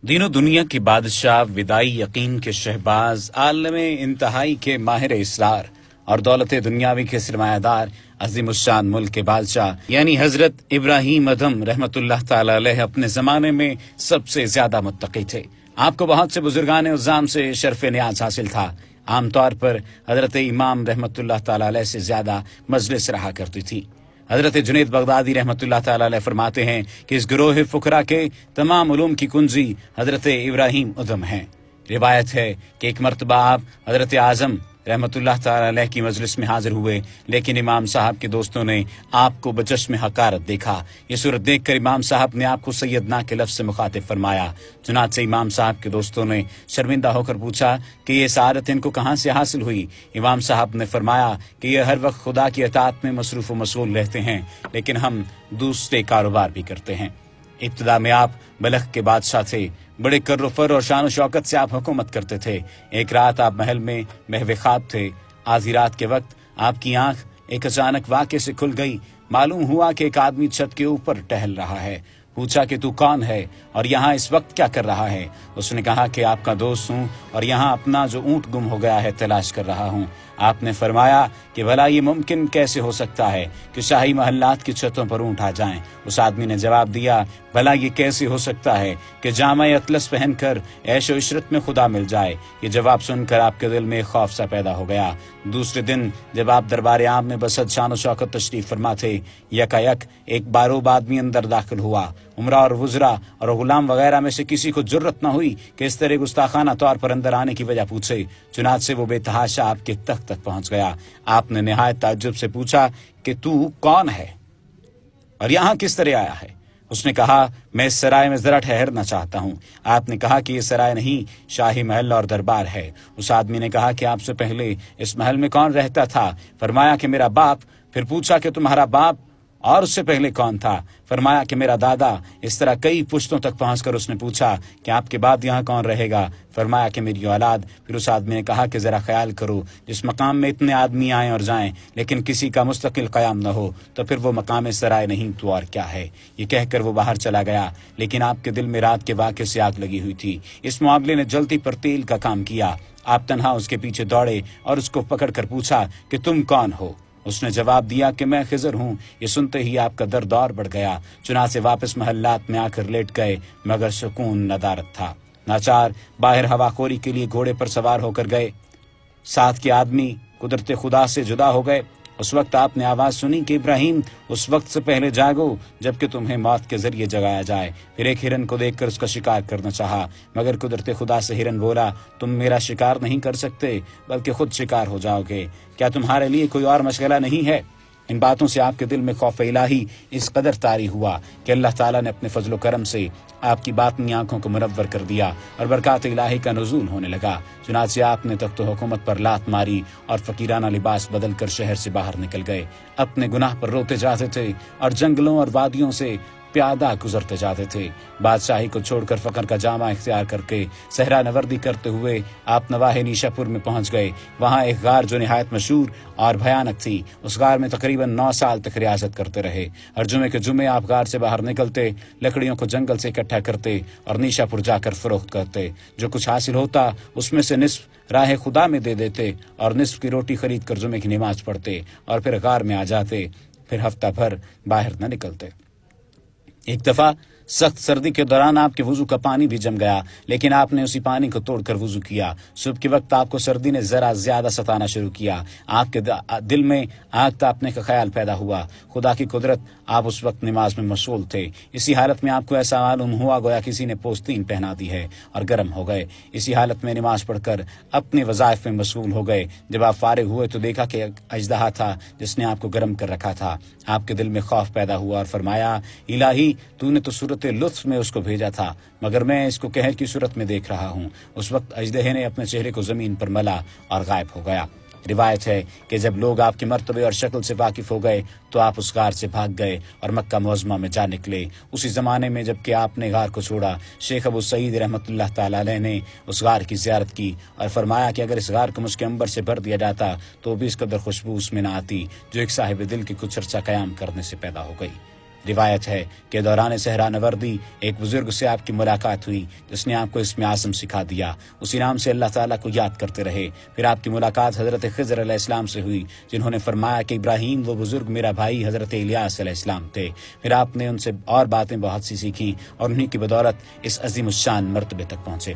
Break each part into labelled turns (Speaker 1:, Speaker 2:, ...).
Speaker 1: دین و دنیا کے بادشاہ، ودائی یقین کے شہباز، عالم انتہائی کے ماہر اسرار اور دولت دنیاوی کے سرمایہ دار، عظیم الشان ملک کے بادشاہ یعنی حضرت ابراہیم ادھم رحمۃ اللہ تعالی علیہ اپنے زمانے میں سب سے زیادہ متقی تھے۔ آپ کو بہت سے بزرگان عظام سے شرف نیاز حاصل تھا۔ عام طور پر حضرت امام رحمۃ اللہ تعالی علیہ سے زیادہ مجلس رہا کرتی تھی۔ حضرت جنید بغدادی رحمۃ اللہ تعالی علیہ فرماتے ہیں کہ اس گروہ فقراء کے تمام علوم کی کنجی حضرت ابراہیم ادھم ہیں۔ روایت ہے کہ ایک مرتبہ آپ حضرت اعظم رحمۃ اللہ تعالی علیہ کی مجلس میں حاضر ہوئے، لیکن امام صاحب کے دوستوں نے آپ کو بچشم حقارت دیکھا۔ یہ صورت دیکھ کر امام صاحب نے آپ کو سیدنا کے لفظ سے مخاطب فرمایا۔ چنانچہ امام صاحب کے دوستوں نے شرمندہ ہو کر پوچھا کہ یہ سعادت ان کو کہاں سے حاصل ہوئی؟ امام صاحب نے فرمایا کہ یہ ہر وقت خدا کی اطاعت میں مصروف و مشغول رہتے ہیں، لیکن ہم دوسرے کاروبار بھی کرتے ہیں۔ ابتدا میں آپ بلخ کے بادشاہ تھے، بڑے کر و فر اور شان و شوکت سے آپ حکومت کرتے تھے۔ ایک رات آپ محل میں محو خواب تھے۔ آدھی رات کے وقت آپ کی آنکھ ایک اچانک واقعے سے کھل گئی۔ معلوم ہوا کہ ایک آدمی چھت کے اوپر ٹہل رہا ہے۔ پوچھا کہ تو کون ہے اور یہاں اس وقت کیا کر رہا ہے؟ اس نے کہا کہ آپ کا دوست ہوں اور یہاں اپنا جو اونٹ گم ہو گیا ہے تلاش کر رہا ہوں۔ آپ نے فرمایا کہ بھلا یہ ممکن کیسے ہو سکتا ہے کہ شاہی محلات کی چھتوں پر اونٹ آ جائیں؟ اس آدمی نے جواب دیا، بھلا یہ کیسے ہو سکتا ہے کہ جامع اطلس پہن کر عیش و عشرت میں خدا مل جائے؟ یہ جواب سن کر آپ کے دل میں خوف سا پیدا ہو گیا۔ دوسرے دن جب آپ دربار عام میں بسد شان و شوکت تشریف فرما تھے، یکایک ایک باروب آدمی اندر داخل ہوا۔ عمرہ اور وزراء اور غلام وغیرہ میں سے کسی کو جرت نہ ہوئی کہ اس طرح گستاخانہ طور پر اندر آنے کی وجہ پوچھے۔ چنانچہ وہ بے تحاشا آپ کے تخت تک پہنچ گیا۔ آپ نے نہایت تعجب سے پوچھا کہ تو کون ہے اور یہاں کس طرح آیا ہے؟ اس نے کہا، میں اس سرائے میں ذرا ٹھہرنا چاہتا ہوں۔ آپ نے کہا کہ یہ سرائے نہیں، شاہی محل اور دربار ہے۔ اس آدمی نے کہا کہ آپ سے پہلے اس محل میں کون رہتا تھا؟ فرمایا کہ میرا باپ۔ پھر پوچھا کہ تمہارا باپ اور اس سے پہلے کون تھا؟ فرمایا کہ میرا دادا۔ اس طرح کئی پشتوں تک پہنچ کر اس نے پوچھا کہ آپ کے بعد یہاں کون رہے گا؟ فرمایا کہ میری اولاد۔ پھر اس آدمی نے کہا کہ ذرا خیال کرو، جس مقام میں اتنے آدمی آئیں اور جائیں لیکن کسی کا مستقل قیام نہ ہو تو پھر وہ مقام سرائے نہیں تو اور کیا ہے؟ یہ کہہ کر وہ باہر چلا گیا، لیکن آپ کے دل میں رات کے واقعے سے آگ لگی ہوئی تھی۔ اس معاملے نے جلتی پر تیل کا کام کیا۔ آپ تنہا اس کے پیچھے دوڑے اور اس کو پکڑ کر پوچھا کہ تم کون ہو؟ اس نے جواب دیا کہ میں خضر ہوں۔ یہ سنتے ہی آپ کا درد اور بڑھ گیا۔ چنانچہ واپس محلات میں آ کر لیٹ گئے، مگر سکون ندارت تھا۔ ناچار باہر ہوا خوری کے لیے گھوڑے پر سوار ہو کر گئے۔ ساتھ کے آدمی قدرت خدا سے جدا ہو گئے۔ اس وقت آپ نے آواز سنی کہ ابراہیم، اس وقت سے پہلے جاگو جبکہ تمہیں موت کے ذریعے جگایا جائے۔ پھر ایک ہرن کو دیکھ کر اس کا شکار کرنا چاہا، مگر قدرت خدا سے ہرن بولا، تم میرا شکار نہیں کر سکتے بلکہ خود شکار ہو جاؤ گے۔ کیا تمہارے لیے کوئی اور مشغلہ نہیں ہے؟ ان باتوں سے آپ کے دل میں خوف الہی اس قدر طاری ہوا کہ اللہ تعالیٰ نے اپنے فضل و کرم سے آپ کی باطنی آنکھوں کو منور کر دیا اور برکات الہی کا نزول ہونے لگا۔ چنانچہ آپ نے تخت و حکومت پر لات ماری اور فقیرانہ لباس بدل کر شہر سے باہر نکل گئے۔ اپنے گناہ پر روتے جاتے تھے اور جنگلوں اور وادیوں سے پیادہ گزرتے جاتے تھے۔ بادشاہی کو چھوڑ کر فقر کا جامہ اختیار کر کے صحرا نوردی کرتے ہوئے آپ نواح نیشا پور میں پہنچ گئے۔ وہاں ایک غار جو نہایت مشہور اور بھیانک تھی، اس غار میں تقریباً 9 سال تک ریاست کرتے رہے۔ اور جمعے کے جمعے آپ غار سے باہر نکلتے، لکڑیوں کو جنگل سے اکٹھا کرتے اور نیشا پور جا کر فروخت کرتے۔ جو کچھ حاصل ہوتا اس میں سے نصف راہ خدا میں دے دیتے اور نصف کی روٹی خرید کر جمعے کی نماز پڑھتے اور پھر غار میں آ جاتے۔ پھر ہفتہ بھر باہر نہ نکلتے۔ ایک دفعہ سخت سردی کے دوران آپ کے وضو کا پانی بھی جم گیا، لیکن آپ نے اسی پانی کو توڑ کر وضو کیا۔ صبح کے وقت آپ کو سردی نے ذرا زیادہ ستانا شروع کیا۔ آپ کے دل میں آگ تاپنے کا خیال پیدا ہوا۔ خدا کی قدرت، آپ اس وقت نماز میں مشغول تھے۔ اسی حالت میں آپ کو ایسا معلوم ہوا گویا کسی نے پوستین پہنا دی ہے اور گرم ہو گئے۔ اسی حالت میں نماز پڑھ کر اپنے وظائف میں مشغول ہو گئے۔ جب آپ فارغ ہوئے تو دیکھا کہ اژدہا تھا جس نے آپ کو گرم کر رکھا تھا۔ آپ کے دل میں خوف پیدا ہوا اور فرمایا، الہی تو نے تو صورت لطف میں اس کو بھیجا تھا، مگر میں اس کو قہر کی صورت میں دیکھ رہا ہوں۔ اس وقت اژدہے نے اپنے چہرے کو زمین پر ملا اور غائب ہو گیا۔ روایت ہے کہ جب لوگ آپ کے مرتبے اور شکل سے واقف ہو گئے تو آپ اس غار سے بھاگ گئے اور مکہ معظمہ میں جا نکلے۔ اسی زمانے میں جب کہ آپ نے غار کو چھوڑا، شیخ ابو سعید رحمۃ اللہ تعالی علیہ نے اس غار کی زیارت کی اور فرمایا کہ اگر اس غار کو مشک عنبر سے بھر دیا جاتا تو بھی اس قدر خوشبو اس میں نہ آتی جو ایک صاحب دل کے کچھ عرصہ قیام کرنے سے پیدا ہو گئی۔ روایت ہے کہ دوران صحرا نوردی ایک بزرگ سے آپ کی ملاقات ہوئی جس نے آپ کو اسم اعظم سکھا دیا. اسی نام سے اللہ تعالیٰ کو یاد کرتے رہے. پھر آپ کی ملاقات حضرت خضر علیہ السلام سے ہوئی جنہوں نے فرمایا کہ ابراہیم وہ بزرگ میرا بھائی حضرت الیاس علیہ السلام تھے. پھر آپ نے ان سے اور باتیں بہت سی سیکھی اور انہی کی بدولت اس عظیم الشان مرتبے تک پہنچے.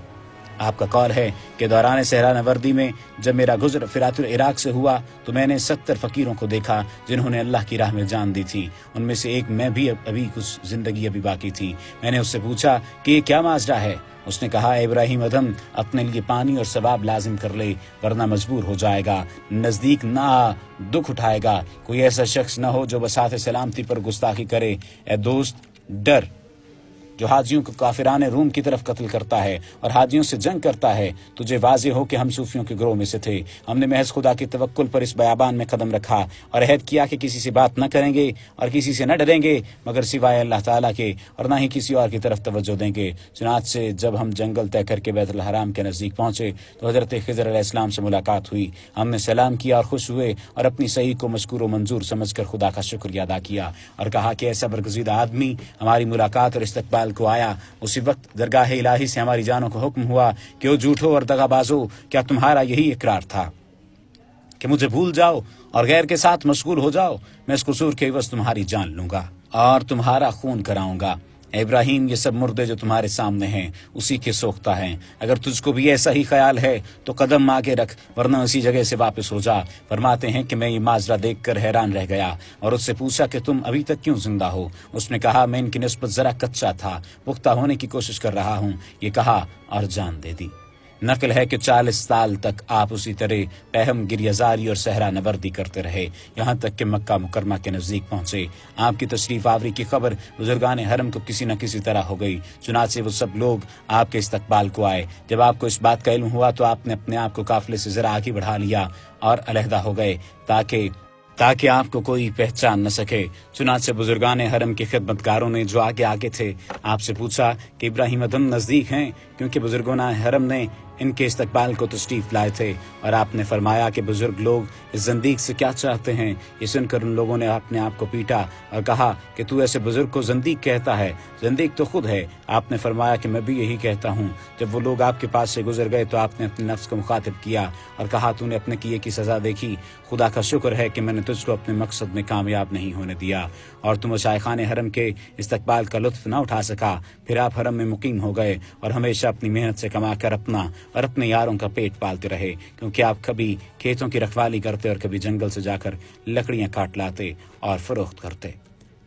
Speaker 1: آپ کا قول ہے کہ دوران صحرا نوردی میں جب میرا گزر فرات العراق سے ہوا تو میں نے 70 فقیروں کو دیکھا جنہوں نے اللہ کی راہ میں جان دی تھی. ان میں سے ایک میں بھی ابھی کچھ زندگی ابھی باقی تھی. میں نے اس سے پوچھا کہ یہ کیا ماجرا ہے؟ اس نے کہا ابراہیم ادم اپنے لیے پانی اور ثواب لازم کر لے ورنہ مجبور ہو جائے گا. نزدیک نہ آ، دکھ اٹھائے گا. کوئی ایسا شخص نہ ہو جو بساط سلامتی پر گستاخی کرے. اے دوست ڈر جو حاجیوں کو کافران روم کی طرف قتل کرتا ہے اور حاجیوں سے جنگ کرتا ہے. تجھے واضح ہو کہ ہم صوفیوں کے گروہ میں سے تھے. ہم نے محض خدا کے توکل پر اس بیابان میں قدم رکھا اور عہد کیا کہ کسی سے بات نہ کریں گے اور کسی سے نہ ڈریں گے مگر سوائے اللہ تعالیٰ کے اور نہ ہی کسی اور کی طرف توجہ دیں گے. چنانچہ جب ہم جنگل طے کر کے بیت الحرام کے نزدیک پہنچے تو حضرت خضر علیہ السلام سے ملاقات ہوئی. ہم نے سلام کیا اور خوش ہوئے اور اپنی صحیح کو مشکور و منظور سمجھ کر خدا کا شکریہ ادا کیا اور کہا کہ ایسا برگزیدہ آدمی ہماری ملاقات اور استقبال کو آیا. اسی وقت درگاہ الہی سے ہماری جانوں کو حکم ہوا کہ او جھوٹو اور دغا بازو، کیا تمہارا یہی اقرار تھا کہ مجھے بھول جاؤ اور غیر کے ساتھ مشغول ہو جاؤ؟ میں اس قصور کے عوض تمہاری جان لوں گا اور تمہارا خون کراؤں گا. اے ابراہیم یہ سب مردے جو تمہارے سامنے ہیں اسی کے سوختہ ہیں. اگر تجھ کو بھی ایسا ہی خیال ہے تو قدم آگے رکھ ورنہ اسی جگہ سے واپس ہو جا. فرماتے ہیں کہ میں یہ ماجرا دیکھ کر حیران رہ گیا اور اس سے پوچھا کہ تم ابھی تک کیوں زندہ ہو؟ اس نے کہا میں ان کی نسبت ذرا کچا تھا، پختہ ہونے کی کوشش کر رہا ہوں. یہ کہا اور جان دے دی. نقل ہے کہ 40 سال تک آپ اسی طرح پہم گریزاری اور صحرا نوردی کرتے رہے یہاں تک کہ مکہ مکرمہ کے نزدیک پہنچے. آپ کی تشریف آوری کی خبر بزرگان حرم کو کسی نہ کسی طرح ہو گئی. چنانچہ وہ سب لوگ آپ کے استقبال کو آئے. جب آپ کو اس بات کا علم ہوا تو آپ نے اپنے آپ کو قافلے سے ذرا آگے بڑھا لیا اور علیحدہ ہو گئے تاکہ آپ کو کوئی پہچان نہ سکے. چنانچہ بزرگان حرم کے خدمتگاروں نے جو آگے آگے تھے آپ سے پوچھا کہ ابراہیم ادم نزدیک ہیں، کیونکہ بزرگان حرم نے ان کے استقبال کو تشریف لائے تھے. اور آپ نے فرمایا کہ بزرگ لوگ اس زندیق سے کیا چاہتے ہیں؟ یہ سن کر ان لوگوں نے اپنے آپ کو پیٹا اور کہا کہ تو ایسے بزرگ کو زندیق کہتا ہے؟ زندیق تو خود ہے. آپ نے فرمایا کہ میں بھی یہی کہتا ہوں. جب وہ لوگ آپ کے پاس سے گزر گئے تو آپ نے اپنے نفس کو مخاطب کیا اور کہا تو نے اپنے کیے کی سزا دیکھی. خدا کا شکر ہے کہ میں نے تجھ کو اپنے مقصد میں کامیاب نہیں ہونے دیا اور تم مشائخان حرم کے استقبال کا لطف نہ اٹھا سکا. پھر آپ حرم میں مقیم ہو گئے اور ہمیشہ اپنی محنت سے کما کر اپنا اور اپنے یاروں کا پیٹ پالتے رہے، کیونکہ آپ کبھی کھیتوں کی رکھوالی کرتے اور کبھی جنگل سے جا کر لکڑیاں کاٹ لاتے اور فروخت کرتے.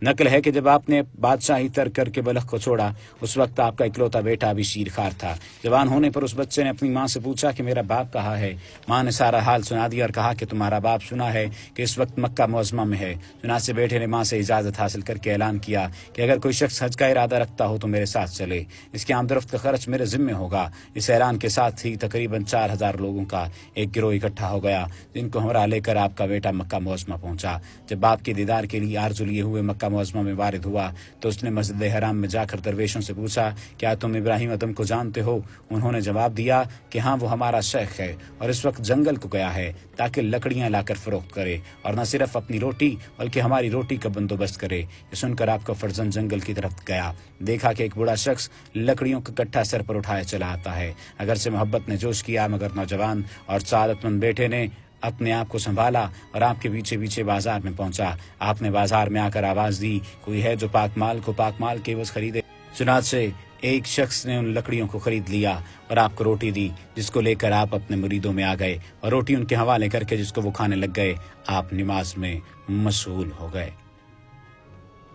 Speaker 1: نقل ہے کہ جب آپ نے بادشاہی ترک کر کے بلخ کو چھوڑا اس وقت آپ کا اکلوتا بیٹا بھی شیر خوار تھا. جوان ہونے پر اس بچے نے اپنی ماں سے پوچھا کہ میرا باپ کہاں ہے؟ ماں نے سارا حال سنا دیا اور کہا کہ تمہارا باپ سنا ہے کہ اس وقت مکہ معظمہ میں ہے. چنانچہ بیٹے نے ماں سے اجازت حاصل کر کے اعلان کیا کہ اگر کوئی شخص حج کا ارادہ رکھتا ہو تو میرے ساتھ چلے، اس کے آمد رفت کا خرچ میرے ذمہ ہوگا. اس اعلان کے ساتھ ہی تقریباً 4000 لوگوں کا ایک گروہ اکٹھا ہو گیا جن کو ہمراہ لے کر آپ کا بیٹا مکہ معظمہ پہنچا. جب باپ کے دیدار کے لیے آرزو لیے ہوئے مکہ معظمہ میں وارد ہوا تو اس نے مسجد حرام میں جا کر درویشوں سے پوچھا کیا تم ابراہیم ادم کو جانتے ہو؟ انہوں نے جواب دیا کہ ہاں وہ ہمارا شیخ ہے اور اس وقت جنگل کو گیا ہے تاکہ لکڑیاں لا کر فروخت کرے اور نہ صرف اپنی روٹی بلکہ ہماری روٹی کا بندوبست کرے. یہ سن کر آپ کا فرزند جنگل کی طرف گیا. دیکھا کہ ایک بوڑھا شخص لکڑیوں کا کٹھا سر پر اٹھائے چلا آتا ہے. اگرچہ محبت نے جوش کیا مگر نوجوان اور سعادت مند بیٹے نے اپنے آپ کو سنبھالا اور آپ کے پیچھے پیچھے بازار میں پہنچا. آپ نے بازار میں آ کر آواز دی کوئی ہے جو پاک مال کو پاک مال کے عوض خریدے؟ چنانچہ ایک شخص نے ان لکڑیوں کو خرید لیا اور آپ کو روٹی دی جس کو لے کر آپ اپنے مریدوں میں آ گئے اور روٹی ان کے حوالے کر کے جس کو وہ کھانے لگ گئے آپ نماز میں مشغول ہو گئے.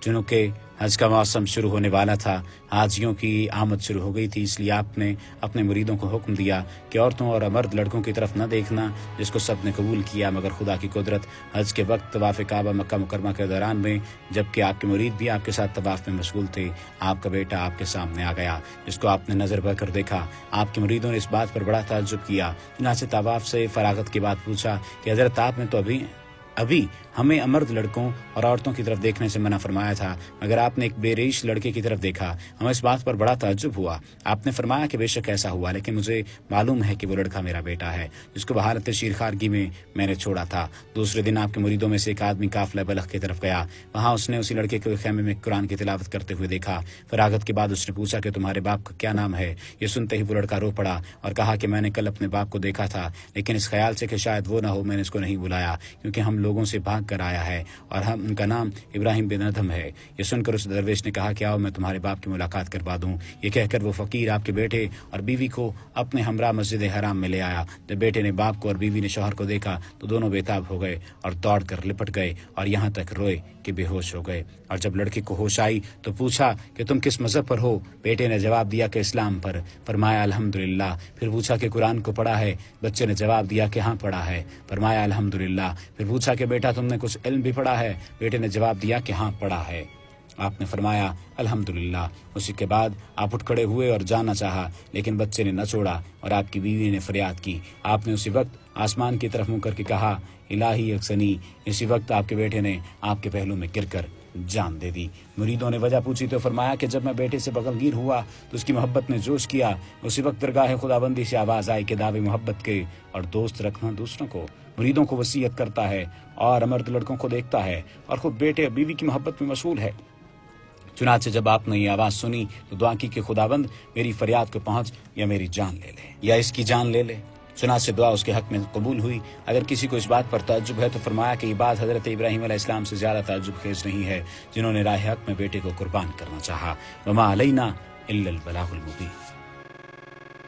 Speaker 1: چونکہ حج کا موسم شروع ہونے والا تھا، حاجیوں کی آمد شروع ہو گئی تھی، اس لیے آپ نے اپنے مریدوں کو حکم دیا کہ عورتوں اور مرد لڑکوں کی طرف نہ دیکھنا، جس کو سب نے قبول کیا مگر خدا کی قدرت. حج کے وقت طواف کعبہ مکہ مکرمہ کے دوران میں جبکہ آپ کے مرید بھی آپ کے ساتھ طواف میں مشغول تھے، آپ کا بیٹا آپ کے سامنے آ گیا جس کو آپ نے نظر بھر کر دیکھا. آپ کے مریدوں نے اس بات پر بڑا تعجب کیا. چنانچہ طواف سے فراغت کے بعد پوچھا کہ حضرت آپ نے تو ابھی ابھی ہمیں امرد لڑکوں اور عورتوں کی طرف دیکھنے سے منع فرمایا تھا، مگر آپ نے ایک بے ریش لڑکے کی طرف دیکھا۔ ہمیں اس بات پر بڑا تعجب ہوا۔ آپ نے فرمایا کہ بے شک ایسا ہوا، لیکن مجھے معلوم ہے کہ وہ لڑکا میرا بیٹا ہے، جس کو بحالت شیرخوارگی میں نے چھوڑا تھا۔ دوسرے دن آپ کے مریدوں میں سے ایک آدمی قافلہ بلخ کی طرف گیا۔ وہاں اس نے اسی لڑکے کو خیمے میں قرآن کی تلاوت کرتے ہوئے دیکھا۔ فراغت کے بعد اس نے پوچھا کہ تمہارے باپ کا کیا نام ہے؟ یہ سنتے ہی وہ لڑکا رو پڑا اور کہا کہ میں نے کل اپنے باپ کو دیکھا تھا، لیکن اس خیال سے کہ شاید وہ نہ ہو میں نے اس کو نہیں بلایا، کیونکہ ہم لوگوں سے بھاگ کر آیا ہے اور ان کا نام ابراہیم بن ادھم ہے۔ یہ سن کر اس درویش نے کہا کہ آؤ میں تمہارے باپ کی ملاقات کروا دوں۔ یہ کہہ کر وہ فقیر آپ کے بیٹے اور بیوی کو اپنے ہمراہ مسجد حرام میں لے آیا۔ جب بیٹے نے باپ کو اور بیوی نے شوہر کو دیکھا تو دونوں بے تاب ہو گئے اور دوڑ کر لپٹ گئے اور یہاں تک روئے کہ بے ہوش ہو گئے۔ اور جب لڑکے کو ہوش آئی تو پوچھا کہ تم کس مذہب پر ہو؟ بیٹے نے جواب دیا کہ اسلام پر۔ فرمایا الحمدللہ۔ پھر پوچھا کہ قرآن کو پڑھا ہے؟ بچے نے جواب دیا کہ ہاں پڑھا ہے۔ فرمایا الحمدللہ۔ پھر پوچھا کہ بیٹا تم نے کچھ علم بھی پڑھا ہے؟ بیٹے نے جواب دیا کہ ہاں پڑھا ہے۔ آپ نے فرمایا الحمدللہ۔ اسی کے بعد آپ اٹھ کھڑے ہوئے اور جانا چاہا، لیکن بچے نے نہ چھوڑا اور آپ کی بیوی نے فریاد کی۔ آپ نے اسی وقت آسمان کی طرف منہ کر کے کہا الہی اکسنی۔ اسی وقت آپ کے بیٹے نے آپ کے پہلو میں گر کر جان دے دی۔ مریدوں نے وجہ پوچھی تو فرمایا کہ جب میں بیٹے سے بغلگیر ہوا تو اس کی محبت نے جوش کیا۔ اسی وقت درگاہ خداوندی سے آواز آئی کہ دعوے محبت کے اور دوست رکھنا دوسروں کو۔ مریدوں کو وصیت کرتا ہے اور امرد لڑکوں کو دیکھتا ہے اور خود بیٹے اور بیوی کی محبت میں مشغول ہے۔ چنانچہ جب آپ نے یہ آواز سنی تو دعا کی کہ خداوند میری فریاد کو پہنچ یا میری جان لے لے یا اس کی جان لے لے۔ چنانچہ دعا اس کے حق میں قبول ہوئی۔ اگر کسی کو اس بات پر تعجب ہے تو فرمایا کہ یہ بات حضرت ابراہیم علیہ السلام سے زیادہ تعجب خیز نہیں ہے، جنہوں نے راہ حق میں بیٹے کو قربان کرنا چاہا۔ وما علینا الا البلاغ المبین۔